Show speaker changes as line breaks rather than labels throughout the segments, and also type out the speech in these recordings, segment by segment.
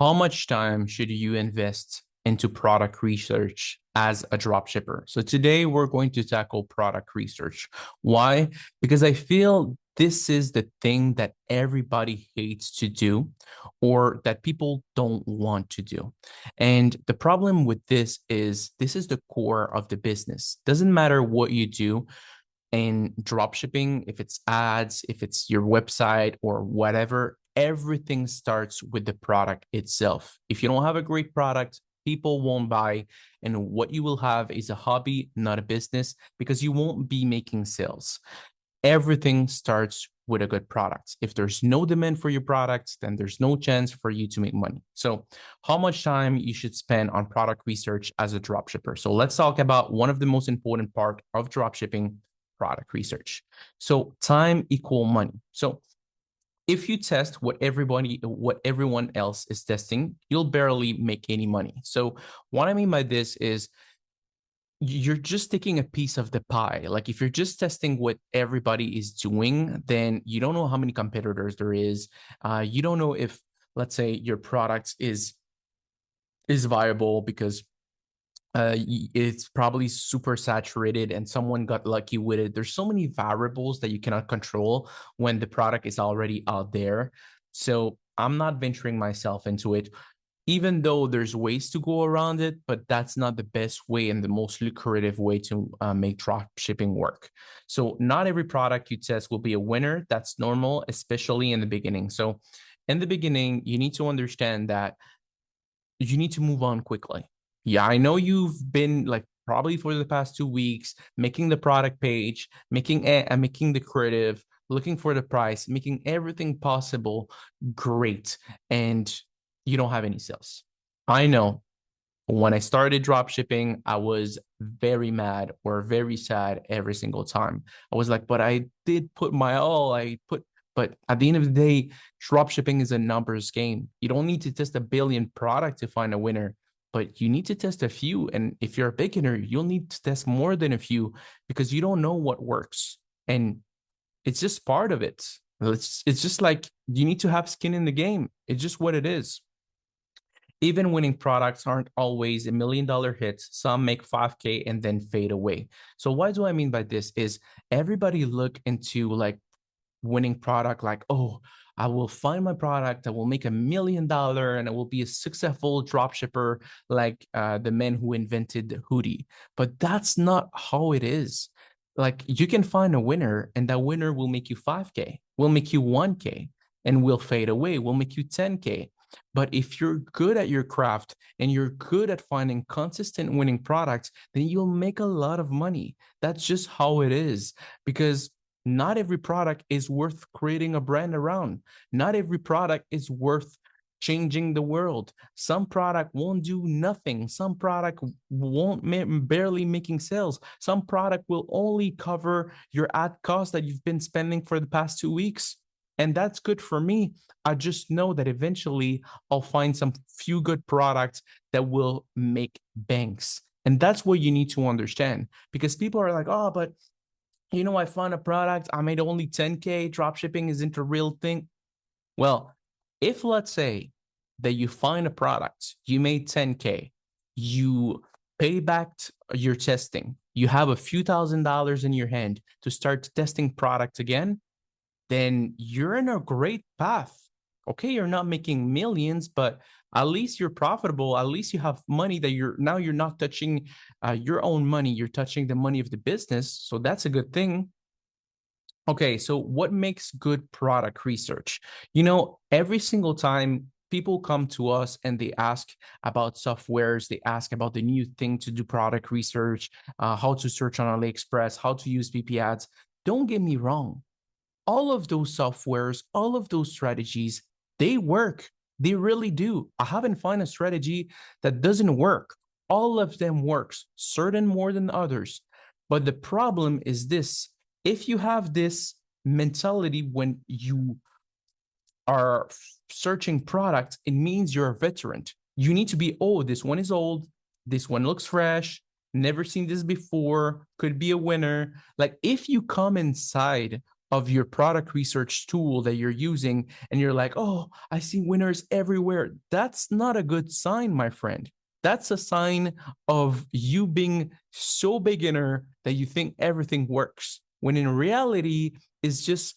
How much time should you invest into product research as a dropshipper? So today we're going to tackle product research. Why? Because I feel this is the thing that everybody hates to do or that people don't want to do. And the problem with this is the core of the business. Doesn't matter what you do in dropshipping, if it's ads, if it's your website or whatever, everything starts with the product itself. If you don't have a great product, people won't buy. And what you will have is a hobby, not a business, because you won't be making sales. Everything starts with a good product. If there's no demand for your products, then there's no chance for you to make money. So, how much time you should spend on product research as a dropshipper? So, let's talk about one of the most important part of dropshipping, product research. So, time equal money. So, if you test what everyone else is testing, you'll barely make any money. So, what I mean by this is you're just taking a piece of the pie. Like if you're just testing what everybody is doing, then you don't know how many competitors there is. You don't know if, let's say, your product is viable because it's probably super saturated and someone got lucky with it. There's so many variables that you cannot control when the product is already out there. So I'm not venturing myself into it, even though there's ways to go around it, but that's not the best way and the most lucrative way to make drop shipping work. So not every product you test will be a winner. That's normal, especially in the beginning. So in the beginning, you need to understand that you need to move on quickly. Yeah, I know you've been like probably for the past 2 weeks making the product page, making the creative, looking for the price, making everything possible great, and you don't have any sales. I know when I started drop shipping, I was very mad or very sad every single time. I was like, but I did put my all. But at the end of the day, drop shipping is a numbers game. You don't need to test a billion products to find a winner, but you need to test a few. And if you're a beginner, you'll need to test more than a few because you don't know what works. And it's just part of it. It's just like you need to have skin in the game. It's just what it is. Even winning products aren't always $1 million hits. Some make 5K and then fade away. So what do I mean by this is everybody look into like winning product like, oh, I will find my product, I will make $1 million and I will be a successful drop shipper like the man who invented the hoodie. But that's not how it is. Like you can find a winner and that winner will make you 5K, will make you 1K and will fade away, will make you 10K. But if you're good at your craft and you're good at finding consistent winning products, then you'll make a lot of money. That's just how it is because not every product is worth creating a brand around. Not every product is worth changing the world. Some product won't do nothing. Some product won't barely making sales. Some product will only cover your ad cost that you've been spending for the past 2 weeks. And that's good for me. I just know that eventually I'll find some few good products that will make banks. And that's what you need to understand because people are like, oh, but I found a product, I made only 10K, drop shipping isn't a real thing. Well, if let's say that you find a product, you made 10K, you pay back your testing, you have a few $1,000s in your hand to start testing products again, then you're in a great path. Okay, you're not making millions, but at least you're profitable. At least you have money that you're not touching your own money. You're touching the money of the business. So that's a good thing. Okay, so what makes good product research? Every single time people come to us and they ask about softwares, they ask about the new thing to do product research, how to search on AliExpress, how to use PiPiAds. Don't get me wrong, all of those softwares, all of those strategies, they work. They really do. I haven't found a strategy that doesn't work. All of them works, certain more than others. But the problem is this. If you have this mentality when you are searching products, it means you're a veteran. You need to be, oh, this one is old. This one looks fresh. Never seen this before. Could be a winner. Like if you come inside of your product research tool that you're using and you're like, oh, I see winners everywhere. That's not a good sign, my friend. That's a sign of you being so beginner that you think everything works, when in reality, it's just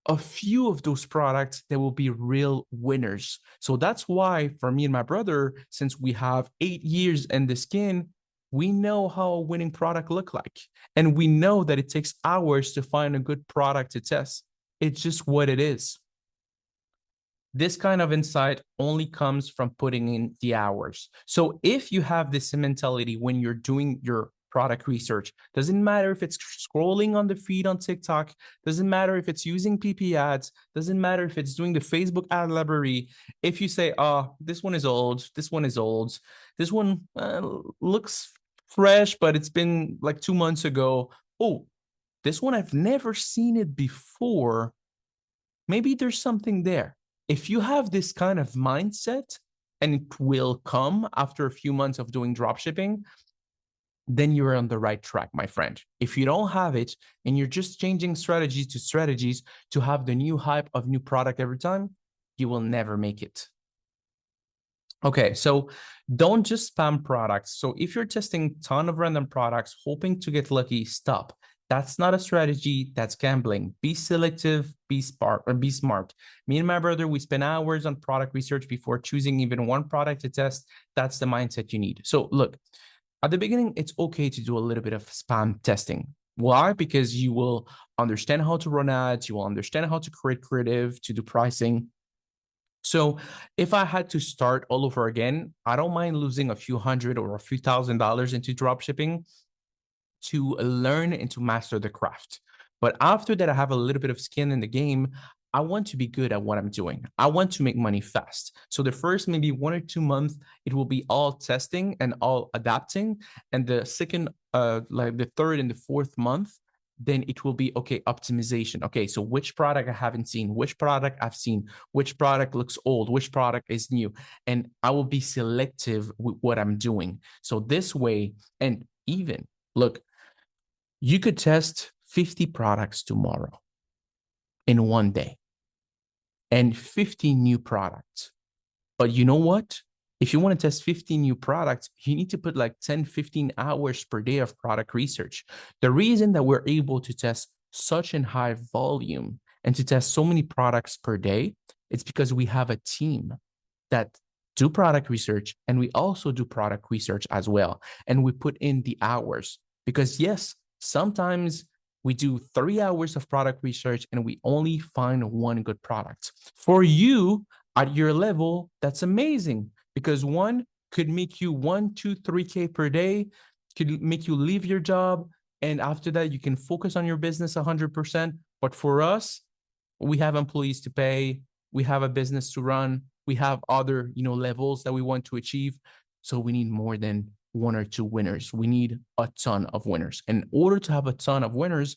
a few of those products that will be real winners. So that's why for me and my brother, since we have 8 years in the skin, we know how a winning product look like. And we know that it takes hours to find a good product to test. It's just what it is. This kind of insight only comes from putting in the hours. So if you have this mentality when you're doing your product research, doesn't matter if it's scrolling on the feed on TikTok, doesn't matter if it's using PiPiAds, doesn't matter if it's doing the Facebook ad library. If you say, oh, this one is old, this one is old, this one looks fresh, but it's been like 2 months ago. Oh, this one, I've never seen it before. Maybe there's something there. If you have this kind of mindset, and it will come after a few months of doing dropshipping, then you're on the right track, my friend. If you don't have it and you're just changing strategies to have the new hype of new product every time, you will never make it. Okay, so don't just spam products. So if you're testing a ton of random products, hoping to get lucky, stop. That's not a strategy. That's gambling. Be selective, be smart. Me and my brother, we spend hours on product research before choosing even one product to test. That's the mindset you need. So look, at the beginning, it's okay to do a little bit of spam testing. Why? Because you will understand how to run ads. You will understand how to create creative, to do pricing. So if I had to start all over again, I don't mind losing a few hundred or a few $1,000s into dropshipping to learn and to master the craft. But after that, I have a little bit of skin in the game. I want to be good at what I'm doing. I want to make money fast. So the first maybe 1 or 2 months, it will be all testing and all adapting. And the second, like the third and the fourth month, then it will be, okay, optimization. Okay, so which product I haven't seen, which product I've seen, which product looks old, which product is new. And I will be selective with what I'm doing. So this way, and even, look, you could test 50 products tomorrow in one day and 50 new products. But you know what? If you want to test 15 new products, you need to put like 10, 15 hours per day of product research. The reason that we're able to test such a high volume and to test so many products per day, it's because we have a team that do product research, and we also do product research as well. And we put in the hours because yes, sometimes we do 3 hours of product research and we only find one good product. For you at your level, that's amazing because one could make you 1, 2, 3K per day, could make you leave your job. And after that, you can focus on your business 100%. But for us, we have employees to pay. We have a business to run. We have other, levels that we want to achieve. So we need more than 1 or 2 winners. We need a ton of winners. In order to have a ton of winners,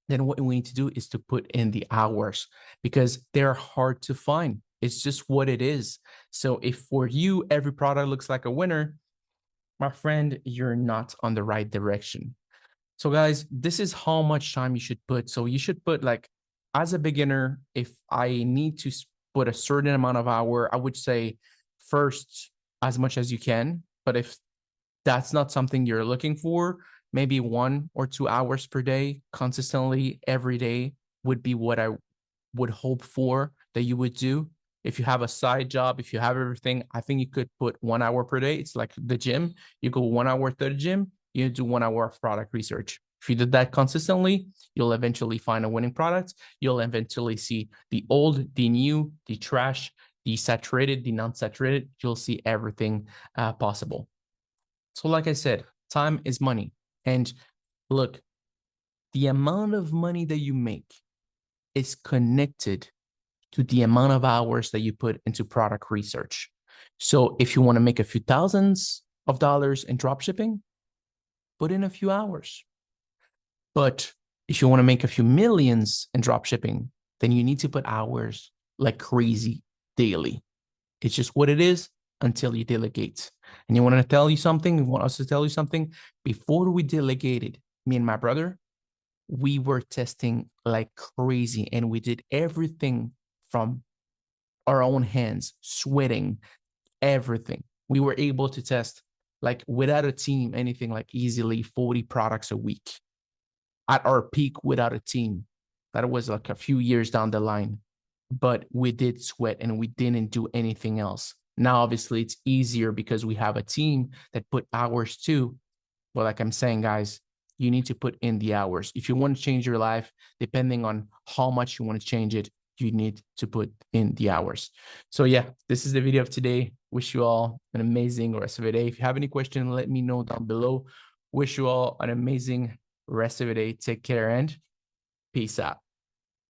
then what we need to do is to put in the hours because they're hard to find. It's just what it is. So if for you, every product looks like a winner, my friend, you're not on the right direction. So guys, this is how much time you should put. So you should put, like, as a beginner, if I need to put a certain amount of hour, I would say first as much as you can. But if that's not something you're looking for, maybe 1 or 2 hours per day, consistently every day would be what I would hope for that you would do. If you have a side job, if you have everything, I think you could put 1 hour per day. It's like the gym. You go 1 hour to the gym, you do 1 hour of product research. If you did that consistently, you'll eventually find a winning product. You'll eventually see the old, the new, the trash, the saturated, the non-saturated. You'll see everything possible. So like I said, time is money. And look, the amount of money that you make is connected to the amount of hours that you put into product research. So if you want to make a few thousands of dollars in dropshipping, put in a few hours. But if you want to make a few millions in dropshipping, then you need to put hours like crazy daily. It's just what it is until you delegate. And you want to tell you something? We want us to tell you something? Before we delegated, me and my brother, we were testing like crazy, and we did everything from our own hands, sweating, everything. We were able to test like without a team, anything like easily 40 products a week at our peak without a team. That was like a few years down the line, but we did sweat and we didn't do anything else. Now, obviously, it's easier because we have a team that put hours too. But like I'm saying, guys, you need to put in the hours. If you want to change your life, depending on how much you want to change it, you need to put in the hours. So yeah, this is the video of today. Wish you all an amazing rest of the day. If you have any question, let me know down below. Wish you all an amazing rest of the day. Take care and peace out.